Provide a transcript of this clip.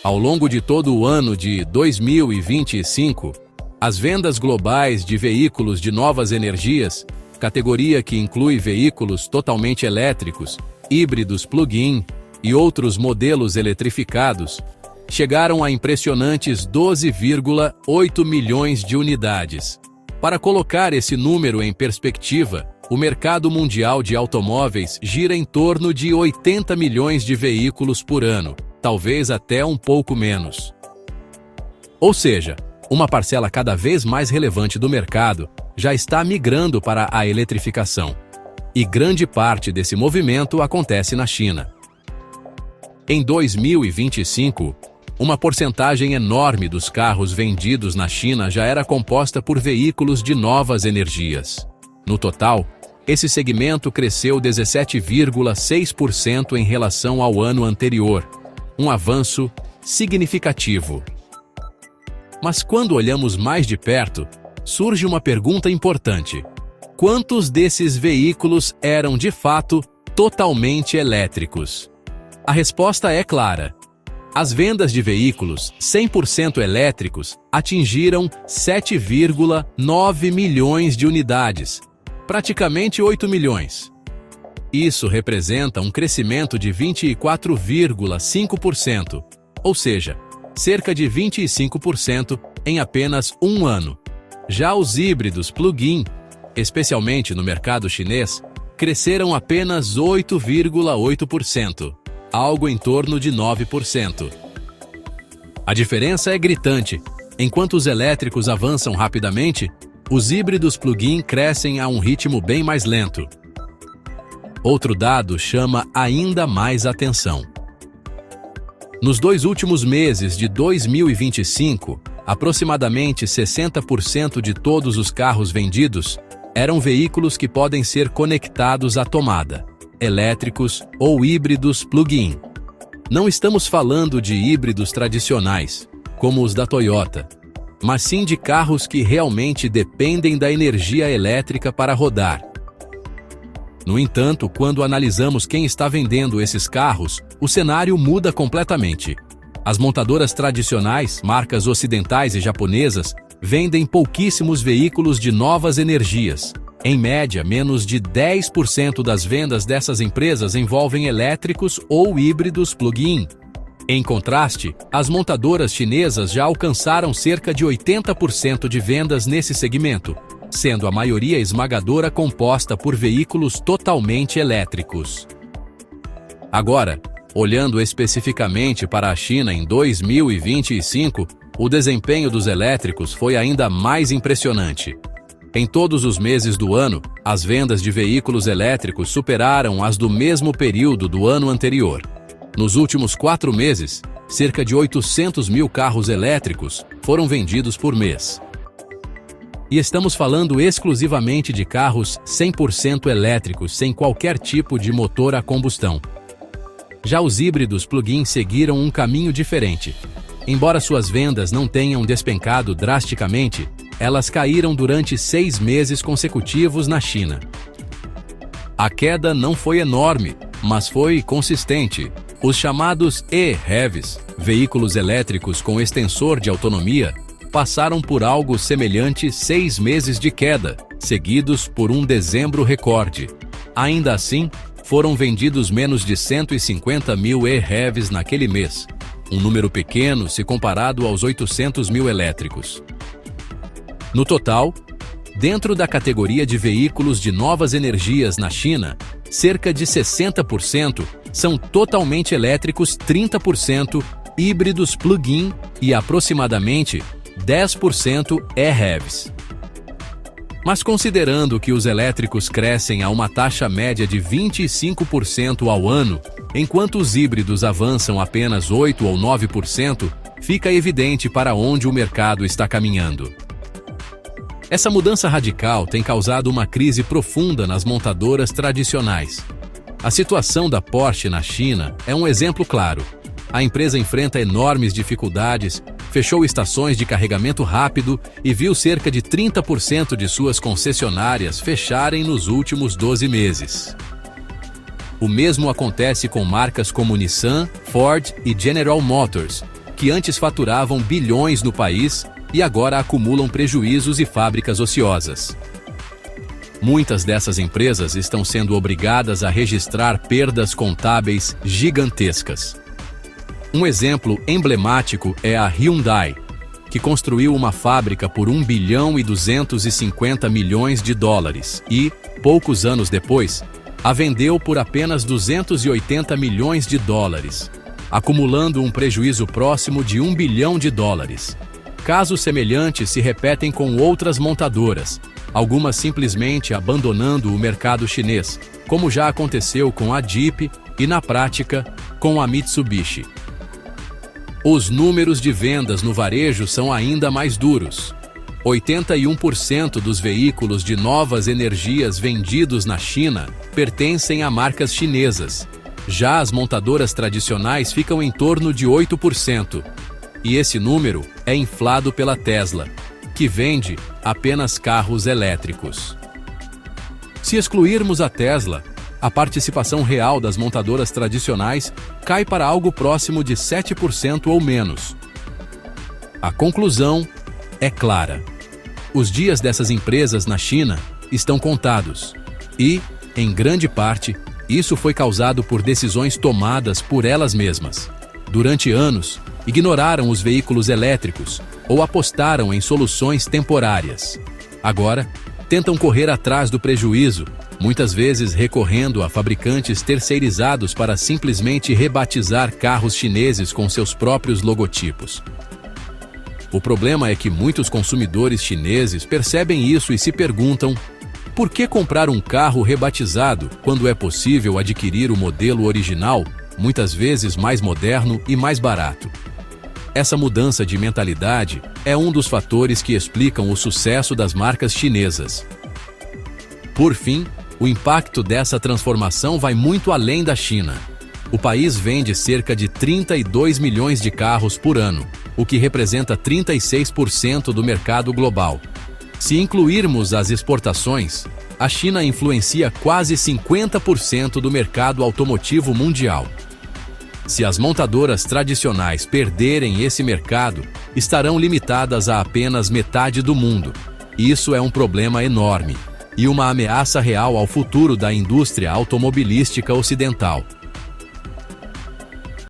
Ao longo de todo o ano de 2025, as vendas globais de veículos de novas energias, categoria que inclui veículos totalmente elétricos, híbridos plug-in e outros modelos eletrificados, chegaram a impressionantes 12,8 milhões de unidades. Para colocar esse número em perspectiva, o mercado mundial de automóveis gira em torno de 80 milhões de veículos por ano, talvez até um pouco menos. Ou seja, uma parcela cada vez mais relevante do mercado já está migrando para a eletrificação. E grande parte desse movimento acontece na China. Em 2025, uma porcentagem enorme dos carros vendidos na China já era composta por veículos de novas energias. No total, esse segmento cresceu 17,6% em relação ao ano anterior, um avanço significativo. Mas quando olhamos mais de perto, surge uma pergunta importante: quantos desses veículos eram de fato totalmente elétricos? A resposta é clara. As vendas de veículos 100% elétricos atingiram 7,9 milhões de unidades, praticamente 8 milhões. Isso representa um crescimento de 24,5%, ou seja, cerca de 25% em apenas um ano. Já os híbridos plug-in, especialmente no mercado chinês, cresceram apenas 8,8%, algo em torno de 9%. A diferença é gritante. Enquanto os elétricos avançam rapidamente, os híbridos plug-in crescem a um ritmo bem mais lento. Outro dado chama ainda mais atenção. Nos 2 últimos meses de 2025, aproximadamente 60% de todos os carros vendidos eram veículos que podem ser conectados à tomada, elétricos ou híbridos plug-in. Não estamos falando de híbridos tradicionais, como os da Toyota, mas sim de carros que realmente dependem da energia elétrica para rodar. No entanto, quando analisamos quem está vendendo esses carros, o cenário muda completamente. As montadoras tradicionais, marcas ocidentais e japonesas, vendem pouquíssimos veículos de novas energias. Em média, menos de 10% das vendas dessas empresas envolvem elétricos ou híbridos plug-in. Em contraste, as montadoras chinesas já alcançaram cerca de 80% de vendas nesse segmento, sendo a maioria esmagadora composta por veículos totalmente elétricos. Agora, olhando especificamente para a China em 2025, o desempenho dos elétricos foi ainda mais impressionante. Em todos os meses do ano, as vendas de veículos elétricos superaram as do mesmo período do ano anterior. Nos últimos 4 meses, cerca de 800 mil carros elétricos foram vendidos por mês. E estamos falando exclusivamente de carros 100% elétricos, sem qualquer tipo de motor a combustão. Já os híbridos plug-in seguiram um caminho diferente. Embora suas vendas não tenham despencado drasticamente, elas caíram durante 6 meses consecutivos na China. A queda não foi enorme, mas foi consistente. Os chamados e-HEVs, veículos elétricos com extensor de autonomia, passaram por algo semelhante 6 meses de queda, seguidos por um dezembro recorde. Ainda assim, foram vendidos menos de 150 mil e-HEVs naquele mês, um número pequeno se comparado aos 800 mil elétricos. No total, dentro da categoria de veículos de novas energias na China, cerca de 60% são totalmente elétricos, 30% híbridos plug-in e aproximadamente 10% e-HEVs. Mas considerando que os elétricos crescem a uma taxa média de 25% ao ano, enquanto os híbridos avançam apenas 8 ou 9%, fica evidente para onde o mercado está caminhando. Essa mudança radical tem causado uma crise profunda nas montadoras tradicionais. A situação da Porsche na China é um exemplo claro. A empresa enfrenta enormes dificuldades, fechou estações de carregamento rápido e viu cerca de 30% de suas concessionárias fecharem nos últimos 12 meses. O mesmo acontece com marcas como Nissan, Ford e General Motors, que antes faturavam bilhões no país e agora acumulam prejuízos e fábricas ociosas. Muitas dessas empresas estão sendo obrigadas a registrar perdas contábeis gigantescas. Um exemplo emblemático é a Hyundai, que construiu uma fábrica por 1 bilhão e 250 milhões de dólares e, poucos anos depois, a vendeu por apenas 280 milhões de dólares, acumulando um prejuízo próximo de 1 bilhão de dólares. Casos semelhantes se repetem com outras montadoras, algumas simplesmente abandonando o mercado chinês, como já aconteceu com a Jeep e, na prática, com a Mitsubishi. Os números de vendas no varejo são ainda mais duros. 81% dos veículos de novas energias vendidos na China pertencem a marcas chinesas. Já as montadoras tradicionais ficam em torno de 8%. E esse número é inflado pela Tesla, que vende apenas carros elétricos. Se excluirmos a Tesla, a participação real das montadoras tradicionais cai para algo próximo de 7% ou menos. A conclusão é clara. Os dias dessas empresas na China estão contados e, em grande parte, isso foi causado por decisões tomadas por elas mesmas. Durante anos, ignoraram os veículos elétricos ou apostaram em soluções temporárias. Agora, tentam correr atrás do prejuízo, muitas vezes recorrendo a fabricantes terceirizados para simplesmente rebatizar carros chineses com seus próprios logotipos. O problema é que muitos consumidores chineses percebem isso e se perguntam: por que comprar um carro rebatizado quando é possível adquirir o modelo original, muitas vezes mais moderno e mais barato? Essa mudança de mentalidade é um dos fatores que explicam o sucesso das marcas chinesas. Por fim, o impacto dessa transformação vai muito além da China. O país vende cerca de 32 milhões de carros por ano, o que representa 36% do mercado global. Se incluirmos as exportações, a China influencia quase 50% do mercado automotivo mundial. Se as montadoras tradicionais perderem esse mercado, estarão limitadas a apenas metade do mundo. Isso é um problema enorme e uma ameaça real ao futuro da indústria automobilística ocidental.